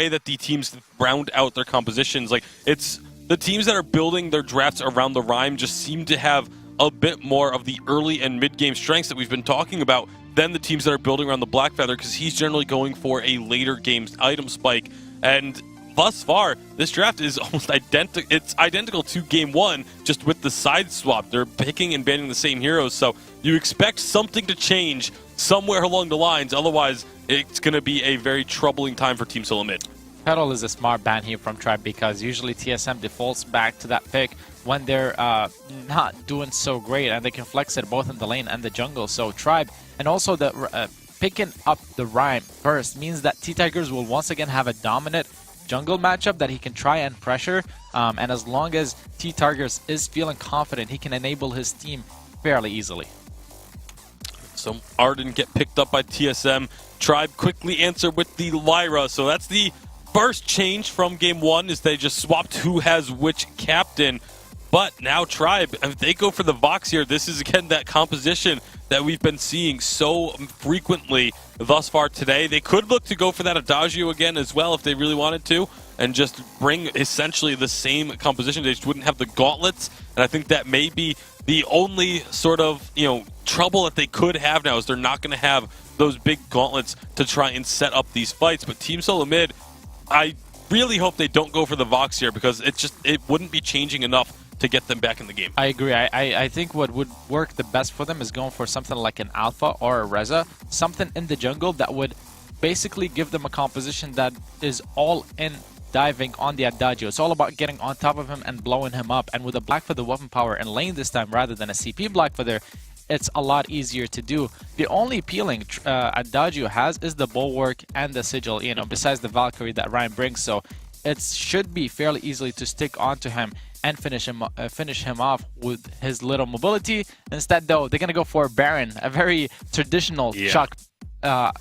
way that the teams round out their compositions. Like, it's the teams that are building their drafts around the Rhyme just seem to have a bit more of the early and mid-game strengths that we've been talking about than the teams that are building around the Blackfeather, because he's generally going for a later game item spike. And thus far, this draft is almost identical. It's identical to Game 1, just with the side swap. They're picking and banning the same heroes, so you expect something to change somewhere along the lines. Otherwise, it's going to be a very troubling time for Team Solo Mid. Petal is a smart ban here from Tribe, because usually TSM defaults back to that pick when they're not doing so great, and they can flex it both in the lane and the jungle. So Tribe, and also the picking up the Rhyme first, means that T-Tigers will once again have a dominant jungle matchup that he can try and pressure, and as long as T-Tigers is feeling confident, he can enable his team fairly easily. So Arden get picked up by TSM. Tribe quickly answer with the Lyra. So that's the first change from Game 1, is they just swapped who has which captain. But now Tribe, if they go for the Vox here, this is again that composition that we've been seeing so frequently thus far today. They could look to go for that Adagio again as well if they really wanted to, and just bring essentially the same composition. They just wouldn't have the gauntlets, and I think that may be the only sort of, trouble that they could have now, is they're not going to have those big gauntlets to try and set up these fights. But Team Solo Mid, I really hope they don't go for the Vox here, because it wouldn't be changing enough to get them back in the game. I agree. I think what would work the best for them is going for something like an Alpha or a Reza, something in the jungle that would basically give them a composition that is all in diving on the Adagio. It's all about getting on top of him and blowing him up. And with a Blackfeather weapon power in lane this time rather than a CP Blackfeather, it's a lot easier to do. The only appealing Adagio has is the Bulwark and the Sigil, besides the Valkyrie that Ryan brings. So it should be fairly easily to stick onto him and finish him off with his little mobility. Instead, though, they're going to go for Baron, a very traditional Chuck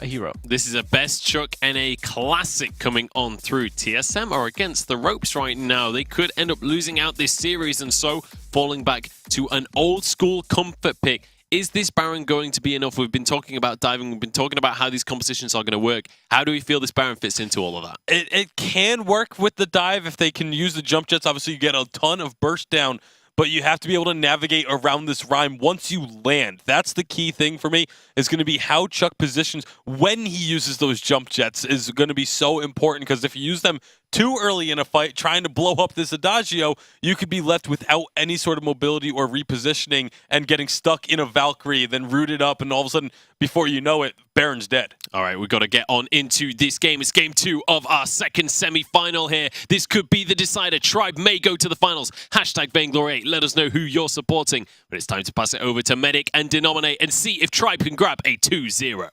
hero. This is a best Chuck and a classic coming on through. TSM are against the ropes right now. They could end up losing out this series and so falling back to an old school comfort pick. Is this Baron going to be enough? We've been talking about diving. We've been talking about how these compositions are going to work. How do we feel this Baron fits into all of that? It can work with the dive if they can use the jump jets. Obviously, you get a ton of burst down, but you have to be able to navigate around this Rhyme once you land. That's the key thing for me, is going to be how Chuck positions when he uses those jump jets is going to be so important, because if you use them too early in a fight trying to blow up this Adagio, you could be left without any sort of mobility or repositioning and getting stuck in a Valkyrie, then rooted up, and all of a sudden, before you know it, Baron's dead. All right, we've got to get on into this game. It's game 2 of our second semi-final here. This could be the decider. Tribe may go to the finals. Hashtag Vainglory 8. Let us know who you're supporting. But it's time to pass it over to Medic and Denominate and see if Tribe can grab a 2-0.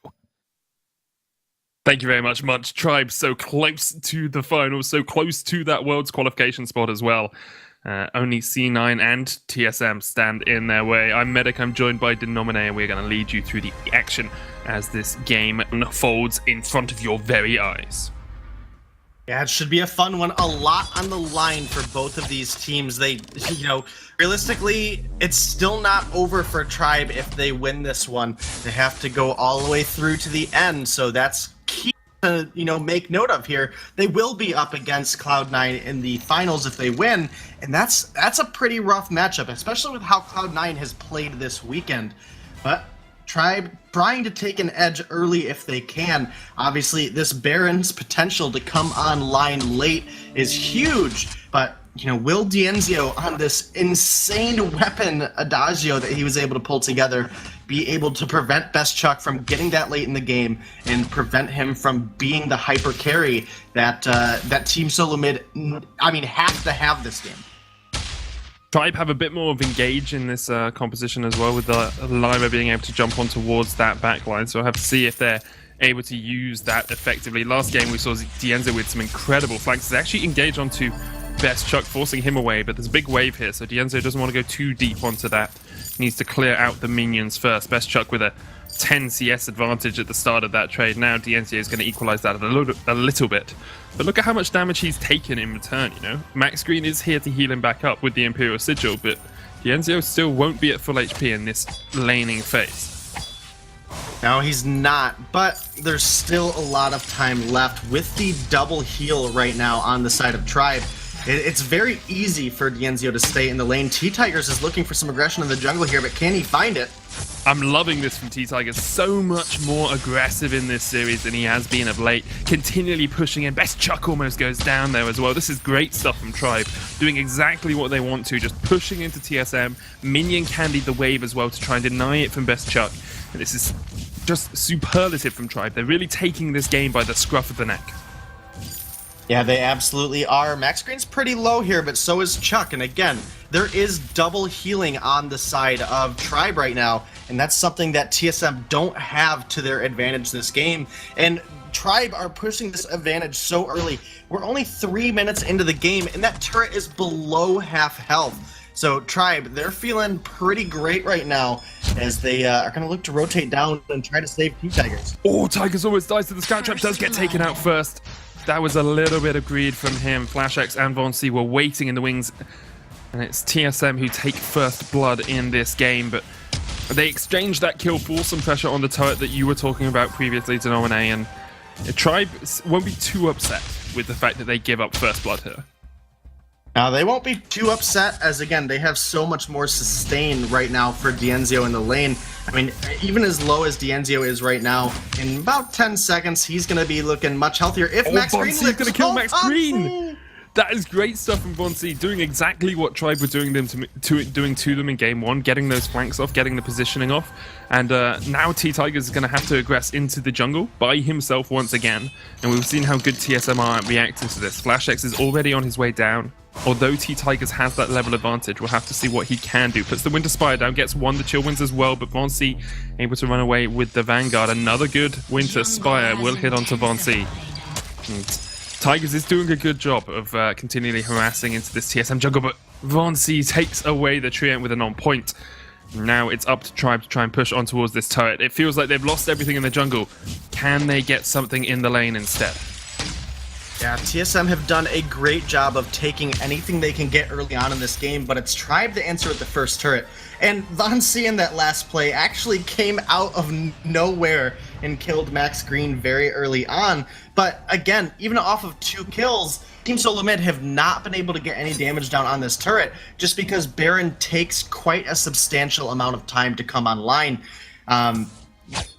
Thank you very much, Munch. Tribe so close to the final, so close to that World's qualification spot as well. Only C9 and TSM stand in their way. I'm Medic, I'm joined by Denominate, and we're going to lead you through the action as this game unfolds in front of your very eyes. Yeah, it should be a fun one. A lot on the line for both of these teams. They, realistically, it's still not over for Tribe if they win this one. They have to go all the way through to the end, so that's key to, make note of here. They will be up against Cloud9 in the finals if they win, and that's a pretty rough matchup, especially with how Cloud9 has played this weekend. But Tribe trying to take an edge early if they can. Obviously, this Baron's potential to come online late is huge, but will Dienzio on this insane weapon Adagio that he was able to pull together be able to prevent Best Chuck from getting that late in the game and prevent him from being the hyper carry that Team Solo Mid, have to have this game? Tribe have a bit more of engage in this composition as well, with the Lyra being able to jump on towards that backline, so I have to see if they're able to use that effectively. Last game we saw Dienzio with some incredible flanks. They actually engage onto Best Chuck, forcing him away, but there's a big wave here, so Dienzio doesn't want to go too deep onto that. He needs to clear out the minions first. Best Chuck with a 10 CS advantage at the start of that trade. Now Dienzio is going to equalize that a little bit. But look at how much damage he's taken in return, Max Green is here to heal him back up with the Imperial Sigil, but Dienzio still won't be at full HP in this laning phase. No, he's not, but there's still a lot of time left with the double heal right now on the side of Tribe. It's very easy for Dienzio to stay in the lane. T-Tigers is looking for some aggression in the jungle here, but can he find it? I'm loving this from T-Tigers. So much more aggressive in this series than he has been of late. Continually pushing in. Best Chuck almost goes down there as well. This is great stuff from Tribe. Doing exactly what they want to. Just pushing into TSM. Minion candied the wave as well to try and deny it from Best Chuck. And this is just superlative from Tribe. They're really taking this game by the scruff of the neck. Yeah, they absolutely are. Max Green's pretty low here, but so is Chuck. And again, there is double healing on the side of Tribe right now, and that's something that TSM don't have to their advantage this game. And Tribe are pushing this advantage so early. We're only 3 minutes into the game, and that turret is below half health. So Tribe, they're feeling pretty great right now as they are going to look to rotate down and try to save T-Tigers. Oh, Tigers almost dies to the Scout Trap. Does get taken out first. That was a little bit of greed from him. FlashX and Von C were waiting in the wings. And it's TSM who take first blood in this game. But they exchanged that kill for some pressure on the turret that you were talking about previously, Denomine. And Tribe won't be too upset with the fact that they give up first blood here. They won't be too upset, as again, they have so much more sustain right now for Dienzio in the lane. I mean, even as low as Dienzio is right now, in about 10 seconds, he's going to be looking much healthier. If Max Green is going to kill Max Green! That is great stuff from Von C, doing exactly what Tribe were doing to them in game one, getting those flanks off, getting the positioning off. And now T-Tigers is going to have to aggress into the jungle by himself once again. And we've seen how good TSM are reacting to this. FlashX is already on his way down. Although T-Tigers has that level advantage, we'll have to see what he can do. Puts the Winter Spire down, gets one, the Chill Winds as well, but Von C able to run away with the Vanguard. Another good Winter Spire will hit onto Von C. And Tigers is doing a good job of continually harassing into this TSM jungle, but Von C takes away the Treant with an on-point. Now it's up to Tribe to try and push on towards this turret. It feels like they've lost everything in the jungle. Can they get something in the lane instead? Yeah, TSM have done a great job of taking anything they can get early on in this game, but it's Tribe to answer with the first turret. And Von C in that last play actually came out of nowhere and killed Max Green very early on. But again, even off of 2 kills, Team Solo Mid have not been able to get any damage down on this turret just because Baron takes quite a substantial amount of time to come online.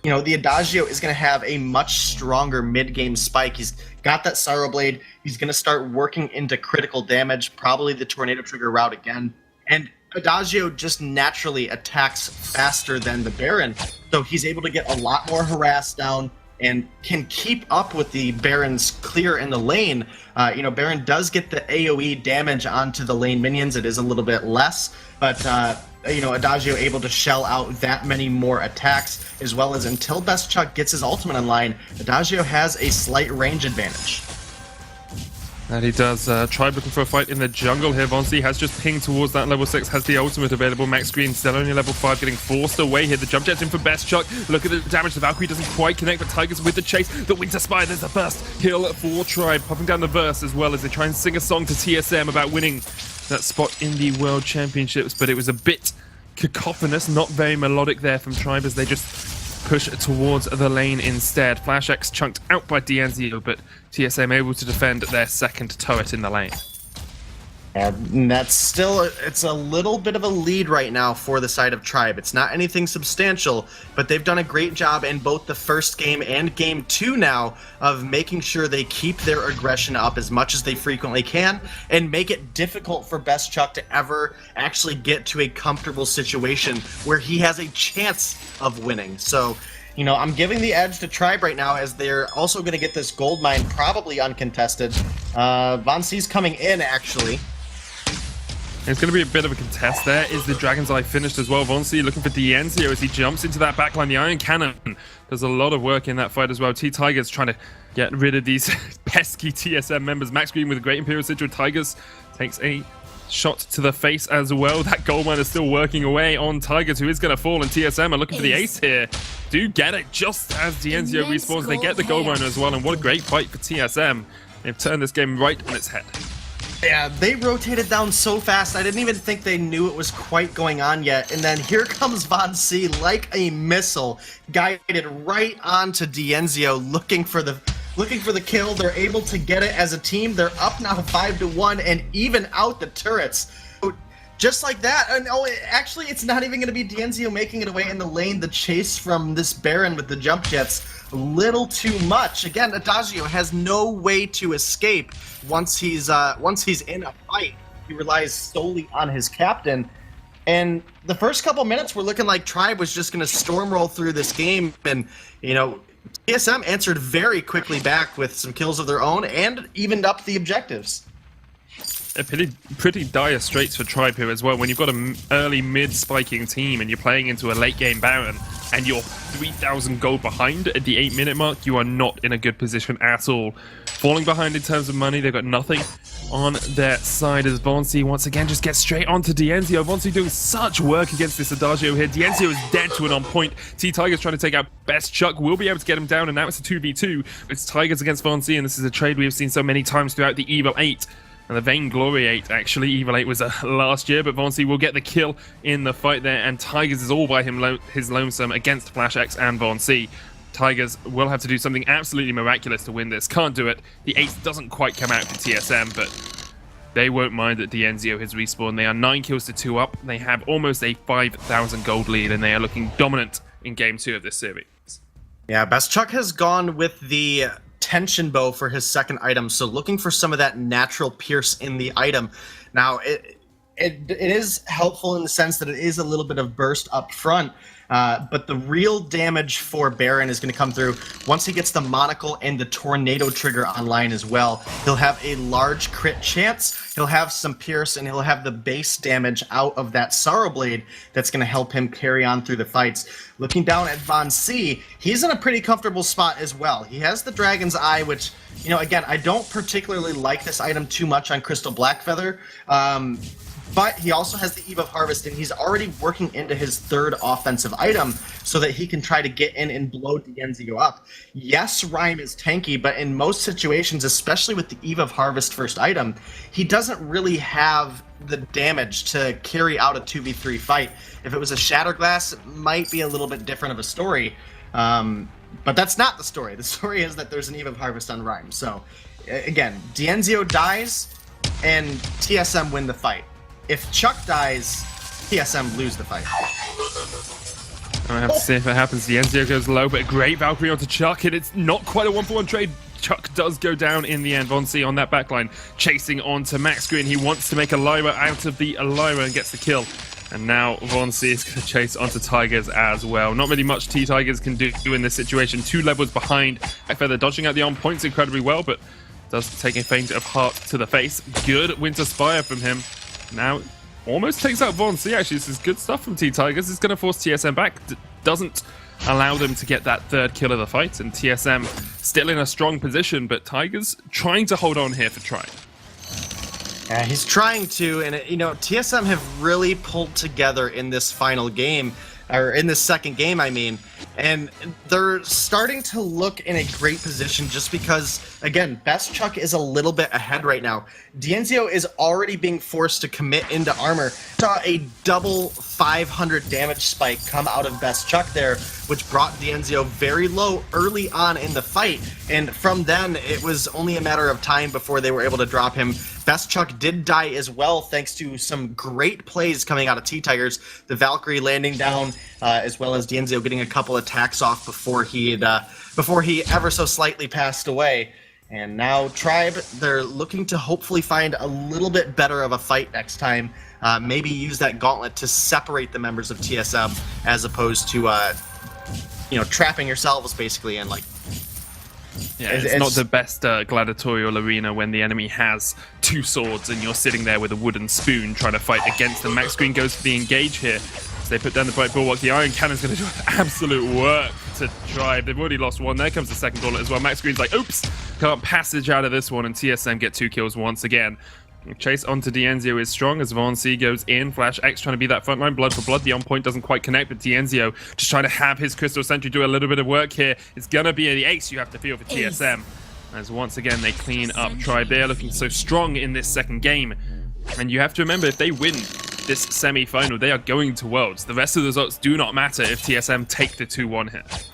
You know, the Adagio is going to have a much stronger mid-game spike. He's got that Sorrow Blade. He's going to start working into critical damage, probably the Tornado Trigger route again. And Adagio just naturally attacks faster than the Baron, so he's able to get a lot more harass down and can keep up with the Baron's clear in the lane. You know, Baron does get the AoE damage onto the lane minions. It is a little bit less, but you know, Adagio able to shell out that many more attacks, as well as until Best Chuck gets his ultimate online, Adagio has a slight range advantage. And he does. Tribe looking for a fight in the jungle here. Von C has just pinged towards that level 6, has the ultimate available. Max Green still only level 5, getting forced away here. The jump jet's in for Best Chuck. Look at the damage. The Valkyrie doesn't quite connect, but Tigers with the chase. The Winter Spire, there's the first kill for Tribe. Popping down the verse as well as they try and sing a song to TSM about winning that spot in the World Championships, but it was a bit cacophonous, not very melodic there from Tribe as they just push towards the lane instead. FlashX chunked out by Dienzio, but TSM able to defend their second turret in the lane. And that's still, it's a little bit of a lead right now for the side of Tribe. It's not anything substantial, but they've done a great job in both the first game and game 2 now of making sure they keep their aggression up as much as they frequently can and make it difficult for Best Chuck to ever actually get to a comfortable situation where he has a chance of winning. So, you know, I'm giving the edge to Tribe right now as they're also going to get this gold mine probably uncontested. Von C's coming in, actually. It's going to be a bit of a contest there. Is the Dragon's Eye finished as well? Von C looking for Dienzio as he jumps into that backline. The Iron Cannon does a lot of work in that fight as well. T-Tigers trying to get rid of these pesky TSM members. Max Green with a great Imperial Sigil. Tigers takes a shot to the face as well. That gold mine is still working away on Tigers, who is going to fall, and TSM are looking for the ace here. Do get it just as Dienzio respawns. They get the gold mine as well, and what a great fight for TSM. They've turned this game right on its head. Yeah, they rotated down so fast, I didn't even think they knew it was quite going on yet. And then here comes Von C like a missile, guided right onto Dienzio, looking for the kill. They're able to get it as a team. They're up now 5-1 and even out the turrets. Just like that. And actually, it's not even going to be Dienzio making it away in the lane. The chase from this Baron with the jump jets, a little too much. Again, Adagio has no way to escape once he's in a fight. He relies solely on his captain. And the first couple minutes were looking like Tribe was just going to storm roll through this game. And, you know, TSM answered very quickly back with some kills of their own and evened up the objectives. A pretty dire straits for Tribe here as well. When you've got an early mid spiking team and you're playing into a late game Baron and you're 3,000 gold behind at the 8-minute mark, you are not in a good position at all. Falling behind in terms of money, they've got nothing on their side as Vonsi once again just gets straight onto Dienzio. Vonsi doing such work against this Adagio here. Dienzio is dead to an on point. T-Tiger's trying to take out Best Chuck, will be able to get him down, and now it's a 2v2. It's Tigers against Vonsi, and this is a trade we have seen so many times throughout the Evil 8. And the Vainglory 8, actually. Evil 8 was last year, but Vonsi will get the kill in the fight there, and Tigers is all by his lonesome against FlashX and Vonsi. Tigers will have to do something absolutely miraculous to win this. Can't do it. The ace doesn't quite come out for TSM, but they won't mind that Dienzio has respawned. They are 9 kills to 2 up. They have almost a 5,000 gold lead, and they are looking dominant in Game 2 of this series. Yeah, Best Chuck has gone with the tension bow for his second item, so looking for some of that natural pierce in the item. Now, it is helpful in the sense that it is a little bit of burst up front, but the real damage for Baron is going to come through once he gets the monocle and the tornado trigger online as well. He'll have a large crit chance, he'll have some pierce, and he'll have the base damage out of that Sorrow Blade that's going to help him carry on through the fights. Looking down at Von C, he's in a pretty comfortable spot as well. He has the Dragon's Eye, which, you know, again, I don't particularly like this item too much on Crystal Blackfeather, but he also has the Eve of Harvest, and he's already working into his third offensive item so that he can try to get in and blow Dienzio up. Yes, Rhyme is tanky, but in most situations, especially with the Eve of Harvest first item, he doesn't really have the damage to carry out a 2v3 fight. If it was a Shatterglass, it might be a little bit different of a story, but that's not the story. The story is that there's an Eve of Harvest on Rhyme. So, again, Dienzio dies, and TSM win the fight. If Chuck dies, TSM lose the fight. I have to see if it happens. Dienzio goes low, but a great Valkyrie onto Chuck, and it's not quite a 1-for-1 trade. Chuck does go down in the end. Vonsi on that backline, chasing onto Max Green. He wants to make a Lyra out of the Lyra and gets the kill. And now Vonsi is going to chase onto Tigers as well. Not really much T-Tigers can do in this situation. 2 levels behind. Feather dodging out the on points incredibly well, but does take a feint of heart to the face. Good Winter Spire from him. Now, almost takes out Vonsi. Actually, this is good stuff from T-Tigers. It's going to force TSM back. Doesn't allow them to get that third kill of the fight. And TSM still in a strong position, but Tigers trying to hold on here for Tribe. Yeah, he's trying to, and you know, TSM have really pulled together in this final game, or in this second game, I mean, and they're starting to look in a great position just because, again, Best Chuck is a little bit ahead right now. Dienzio is already being forced to commit into armor. Saw a double 500 damage spike come out of Best Chuck there, which brought Dienzio very low early on in the fight, and from then, it was only a matter of time before they were able to drop him. Best Chuck did die as well, thanks to some great plays coming out of T-Tigers. The Valkyrie landing down, as well as Dienzio getting a couple attacks off before he ever so slightly passed away. And now Tribe, they're looking to hopefully find a little bit better of a fight next time. Maybe use that gauntlet to separate the members of TSM, as opposed to trapping yourselves basically in like. Yeah, it's not the best gladiatorial arena when the enemy has 2 swords and you're sitting there with a wooden spoon trying to fight against them. Max Green goes for the engage here. So they put down the Bright Bulwark. The Iron Cannon's going to do absolute work to Tribe. They've already lost 1. There comes the second gauntlet as well. Max Green's like, oops, can't passage out of this one, and TSM get 2 kills once again. Chase onto Dienzio is strong as Vonsi goes in. Flash X trying to be that frontline. Blood for blood. The on point doesn't quite connect, but Dienzio just trying to have his Crystal Sentry do a little bit of work here. It's going to be the ace you have to feel for TSM. as once again they clean up Tribe. They are looking so strong in this second game. And you have to remember, if they win this semi-final, they are going to Worlds. The rest of the results do not matter if TSM take the 2-1 hit.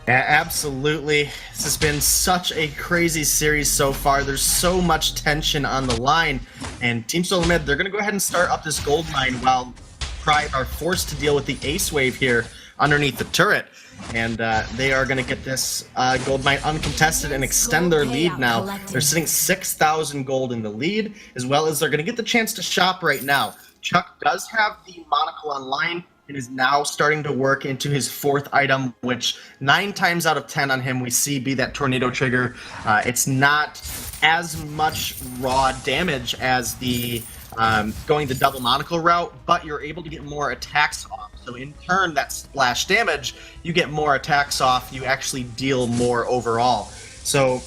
Yeah, absolutely. This has been such a crazy series so far. There's so much tension on the line. And Team Solar Mid, they're going to go ahead and start up this gold mine while Tribe are forced to deal with the ace wave here underneath the turret. And they are going to get this gold mine uncontested and extend their lead now. They're sitting 6,000 gold in the lead, as well as they're going to get the chance to shop right now. Chuck does have the monocle online. It is now starting to work into his fourth item, which 9 times out of 10 on him we see be that tornado trigger. It's not as much raw damage as the going the double monocle route, but you're able to get more attacks off. So in turn, that splash damage, you get more attacks off, you actually deal more overall. So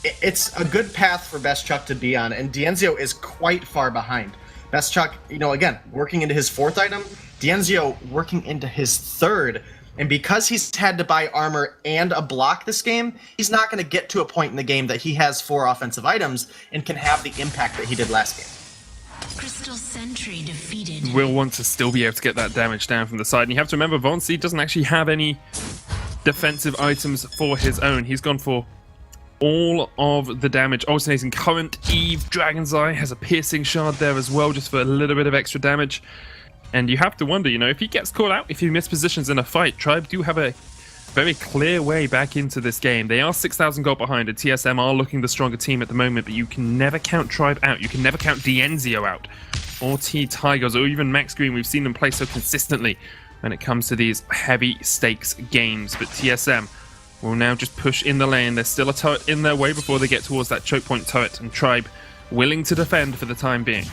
it's a good path for Best Chuck to be on, and Dienzio is quite far behind. Best Chuck, again, working into his fourth item, Dienzio working into his third, and because he's had to buy armor and a block this game, he's not going to get to a point in the game that he has 4 offensive items and can have the impact that he did last game. Crystal Sentry defeated. Will want to still be able to get that damage down from the side, and you have to remember, Vonsi doesn't actually have any defensive items for his own. He's gone for all of the damage. Alternating current, Eve, Dragon's Eye has a piercing shard there as well, just for a little bit of extra damage. And you have to wonder, if he gets caught out, if he mispositions in a fight, Tribe do have a very clear way back into this game. They are 6,000 gold behind, and TSM are looking the stronger team at the moment, but you can never count Tribe out. You can never count Dienzio out, or T-Tigers, or even Max Green. We've seen them play so consistently when it comes to these heavy stakes games, but TSM will now just push in the lane. There's still a turret in their way before they get towards that choke point turret, and Tribe willing to defend for the time being.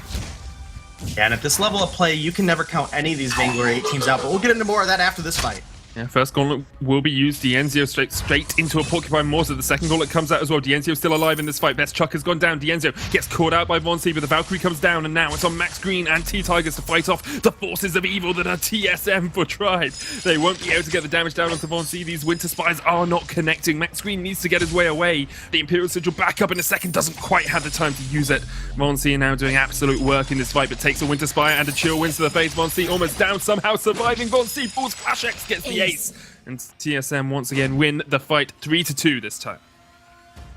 Yeah, and at this level of play, you can never count any of these Vainglory 8 teams out, but we'll get into more of that after this fight. Yeah, first gauntlet will be used. Dienzio straight into a Porcupine Mortar. The second gauntlet comes out as well. Dienzio still alive in this fight. Best Chuck has gone down. Dienzio gets caught out by Vonsi, but the Valkyrie comes down, and now it's on Max Green and T-Tigers to fight off the forces of evil that are TSM for Tribe. They won't be able to get the damage down onto Vonsi. These Winter Spies are not connecting. Max Green needs to get his way away. The Imperial Sigil back up in a second, doesn't quite have the time to use it. Vonsi now doing absolute work in this fight, but takes a Winter Spy and a chill wins to the face. Vonsi almost down, somehow surviving. Vonsi pulls Flash X, gets the ace. And TSM once again win the fight 3-2 this time.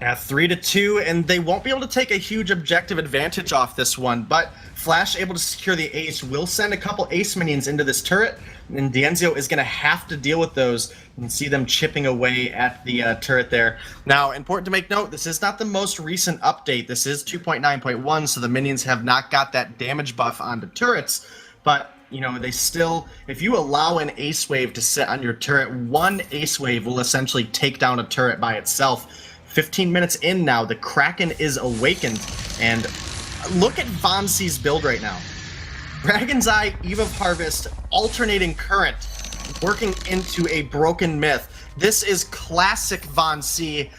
Yeah, 3-2, and they won't be able to take a huge objective advantage off this one, but Flash able to secure the ace will send a couple ace minions into this turret, and Dienzio is going to have to deal with those. You can see them chipping away at the turret there. Now, important to make note, this is not the most recent update. This is 2.9.1, so the minions have not got that damage buff onto turrets, but they still, if you allow an ace wave to sit on your turret, one ace wave will essentially take down a turret by itself. 15 minutes in now, the Kraken is awakened, and look at Vonsi's build right now. Dragon's Eye, Eve of Harvest, alternating current, working into a broken myth. This is classic Vonsi.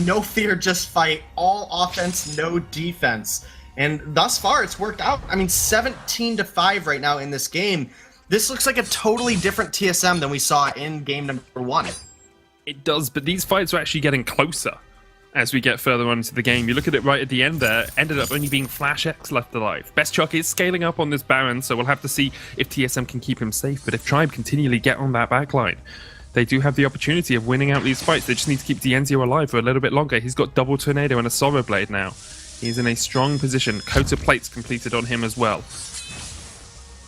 No fear, just fight. All offense, no defense. And thus far, it's worked out. 17-5 right now in this game. This looks like a totally different TSM than we saw in game number 1. It does, but these fights are actually getting closer as we get further on into the game. You look at it right at the end there, ended up only being Flash X left alive. Best Chuck is scaling up on this Baron, so we'll have to see if TSM can keep him safe. But if Tribe continually get on that backline, they do have the opportunity of winning out these fights. They just need to keep Dienzio alive for a little bit longer. He's got double Tornado and a Sorrow Blade now. He's in a strong position. Coat of Plates completed on him as well.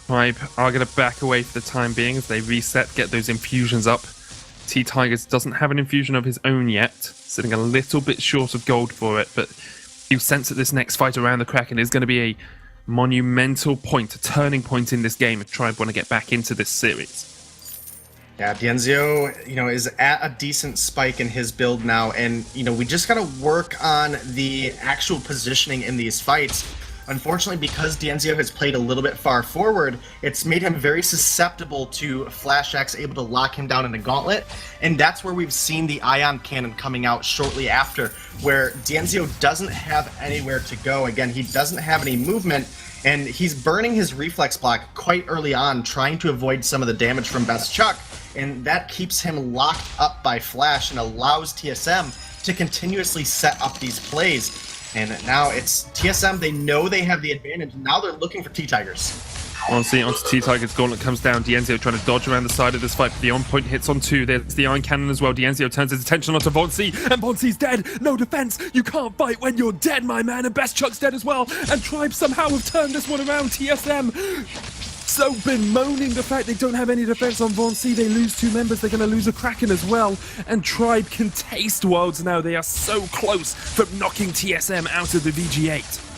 Tribe are going to back away for the time being as they reset, get those infusions up. T-Tigers doesn't have an infusion of his own yet, sitting a little bit short of gold for it, but you sense that this next fight around the Kraken is going to be a monumental point, a turning point in this game if Tribe want to get back into this series. Yeah, Dienzio, is at a decent spike in his build now, and, we just gotta work on the actual positioning in these fights. Unfortunately, because Dienzio has played a little bit far forward, it's made him very susceptible to Flash X able to lock him down in a gauntlet, and that's where we've seen the Ion Cannon coming out shortly after, where Dienzio doesn't have anywhere to go. Again, he doesn't have any movement, and he's burning his reflex block quite early on, trying to avoid some of the damage from Best Chuck, and that keeps him locked up by Flash and allows TSM to continuously set up these plays. And now it's TSM, they know they have the advantage, and now they're looking for T-Tigers. Honestly, onto T-Tiger's Gauntlet comes down. Dienzio trying to dodge around the side of this fight, but the on-point hits on 2. There's the Iron Cannon as well. Dienzio turns his attention onto Vonsi, and Vonsi's dead. No defense. You can't fight when you're dead, my man. And Best Chuck's dead as well. And Tribe somehow have turned this one around. TSM so bemoaning the fact they don't have any defense on Vonsi. They lose 2 members. They're going to lose a Kraken as well. And Tribe can taste Worlds now. They are so close from knocking TSM out of the VG8.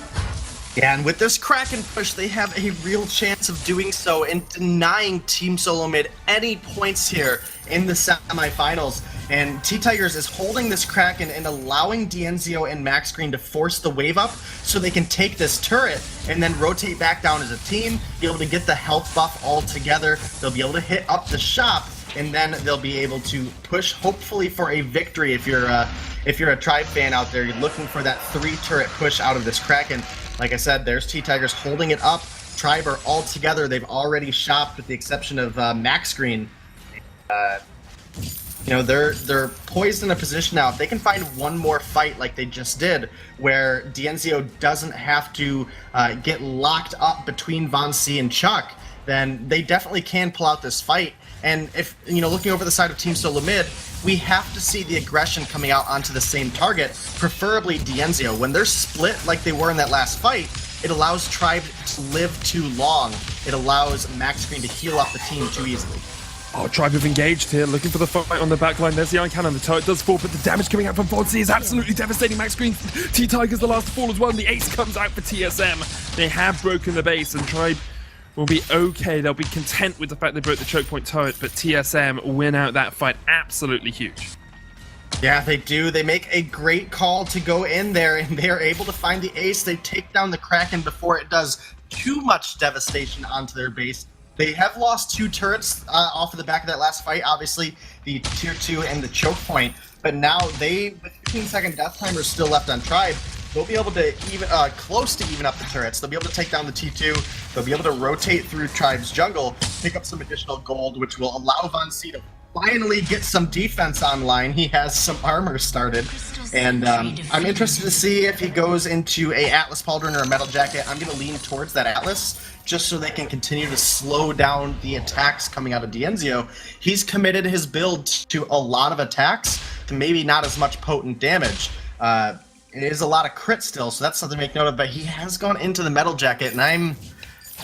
Yeah, and with this Kraken push, they have a real chance of doing so and denying Team Solo Mid any points here in the semifinals. And T-Tigers is holding this Kraken and allowing Dienzio and Max Green to force the wave up so they can take this turret and then rotate back down as a team, be able to get the health buff all together. They'll be able to hit up the shop, and then they'll be able to push, hopefully, for a victory. If you're a Tribe fan out there, you're looking for that 3-turret push out of this Kraken. Like I said, there's T-Tigers holding it up. Tribe are all together. They've already shopped with the exception of Max Green. They're poised in a position now. If they can find one more fight like they just did, where Dienzio doesn't have to get locked up between Vonsi and Chuck, then they definitely can pull out this fight. And if, looking over the side of Team Solo Mid, we have to see the aggression coming out onto the same target, preferably Dienzio. When they're split like they were in that last fight, it allows Tribe to live too long. It allows Max Green to heal up the team too easily. Oh, Tribe have engaged here, looking for the fight on the backline. There's the Iron Cannon. The turret does fall, but the damage coming out from Fonzie is absolutely devastating. Max Green, T-Tiger's the last to fall as well, and the ace comes out for TSM. They have broken the base, and Tribe will be okay. They'll be content with the fact they broke the choke point turret, but TSM win out that fight. Absolutely huge. Yeah, they do. They make a great call to go in there, and they are able to find the ace. They take down the Kraken before it does too much devastation onto their base. They have lost 2 turrets off of the back of that last fight, obviously the tier 2 and the choke point, but now with 15-second death timers still left on Tribe, they'll be able to even close to even up the turrets. They'll be able to take down the T2. They'll be able to rotate through Tribe's jungle, pick up some additional gold, which will allow Vonsi to finally get some defense online. He has some armor started, and I'm interested to see if he goes into a Atlas Pauldron or a Metal Jacket. I'm going to lean towards that Atlas, just so they can continue to slow down the attacks coming out of Dienzio. He's committed his build to a lot of attacks, to maybe not as much potent damage. It is a lot of crit still, so that's something to make note of, but he has gone into the Metal Jacket, and I'm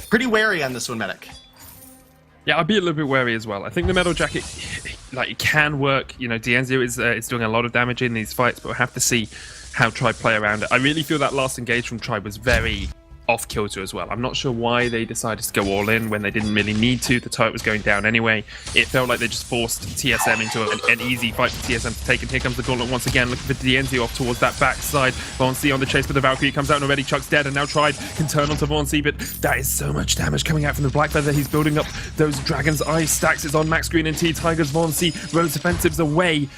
pretty wary on this one, Medic. Yeah, I'd be a little bit wary as well. I think the Metal Jacket, it can work. Dienzio is doing a lot of damage in these fights, but we'll have to see how Tribe play around it. I really feel that last engage from Tribe was very off-kilter as well. I'm not sure why they decided to go all in when they didn't really need to. The turret was going down anyway. It felt like they just forced TSM into an easy fight for TSM to take, and here comes the Gauntlet once again, looking for Dienzio off towards that backside. Vonsi on the chase for the Valkyrie comes out, and already Chuck's dead, and now Tribe can turn onto Vonsi, but that is so much damage coming out from the Black Feather. He's building up those Dragon's Eye stacks. It's on Max Green and T-Tigers. Vonsi rolls offensives away,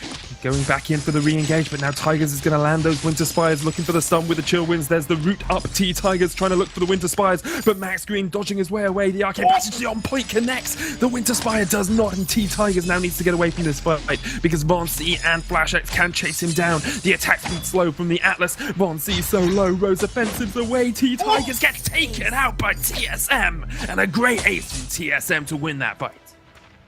going back in for the re-engage, but now Tigers is going to land those Winter Spires, looking for the stun with the chill winds. There's the root up. T-Tigers trying to look for the Winter Spires, but Max Green dodging his way away. The arcane passage, the on point connects. The Winter Spire does not, and T-Tigers now needs to get away from this fight because Vonsi and Flash X can chase him down. The attack speed slow from the Atlas. Vonsi so low, Rose offensives away. T-Tigers gets taken out by TSM, and a great ace from TSM to win that fight.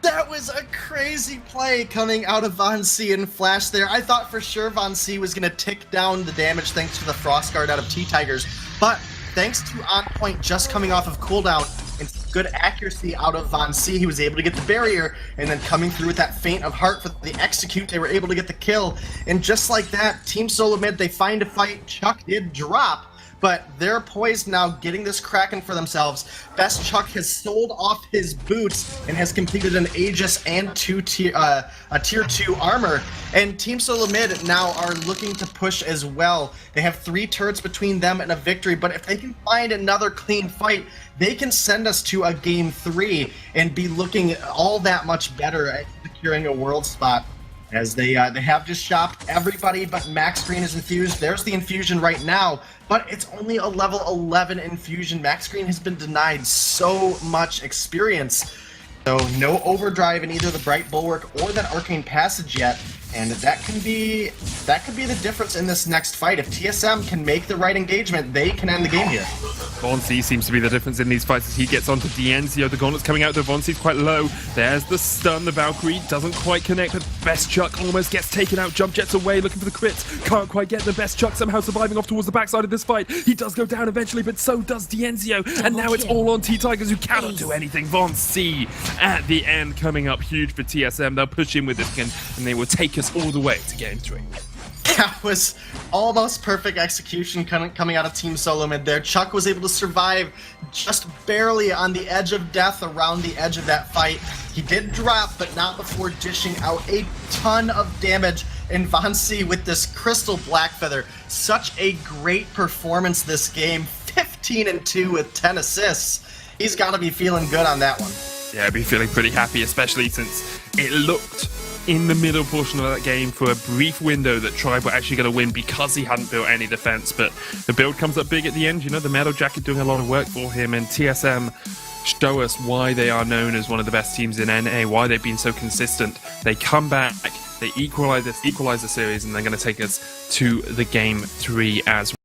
That was a crazy play coming out of Vonsi and Flash there. I thought for sure Vonsi was going to tick down the damage thanks to the Frost Guard out of T-Tigers, but thanks to On Point just coming off of cooldown and good accuracy out of Vonsi, he was able to get the barrier, and then coming through with that Feint of Heart for the execute, they were able to get the kill. And just like that, Team Solo Mid, they find a fight. Chuck did drop, but they're poised now, getting this Kraken for themselves. Best Chuck has sold off his boots and has completed an Aegis and a tier 2 armor. And Team Solo Mid now are looking to push as well. They have 3 turrets between them and a victory, but if they can find another clean fight, they can send us to a game 3 and be looking all that much better at securing a world spot. As they have just shopped everybody but Max Green is infused. There's the infusion right now, but it's only a level 11 infusion. Max Green has been denied so much experience. So no overdrive in either the Bright Bulwark or that Arcane Passage yet. And that could be the difference in this next fight. If TSM can make the right engagement, they can end the game here. Von C seems to be the difference in these fights as he gets onto Dienzio. The gauntlet's coming out, though Von C's quite low. There's the stun. The Valkyrie doesn't quite connect, but Best Chuck almost gets taken out. Jump jets away, looking for the crits. Can't quite get the Best Chuck, somehow surviving off towards the backside of this fight. He does go down eventually, but so does Dienzio. And now it's all on T-Tigers, who cannot do anything. Von C at the end coming up huge for TSM. They'll push in with this again, and they will take us all the way to Game 3. That was almost perfect execution coming out of Team Solo mid there. Chuck was able to survive just barely on the edge of death around the edge of that fight. He did drop, but not before dishing out a ton of damage. And Von C with this Crystal Black Feather. Such a great performance this game. 15-2 with 10 assists. He's got to be feeling good on that one. Yeah, I'd be feeling pretty happy, especially since it looked in the middle portion of that game for a brief window that Tribe were actually going to win because he hadn't built any defense. But the build comes up big at the end. You know, the Metal Jacket doing a lot of work for him, and TSM show us why they are known as one of the best teams in NA, why they've been so consistent. They come back, they equalize the series, and they're going to take us to the Game 3 as well.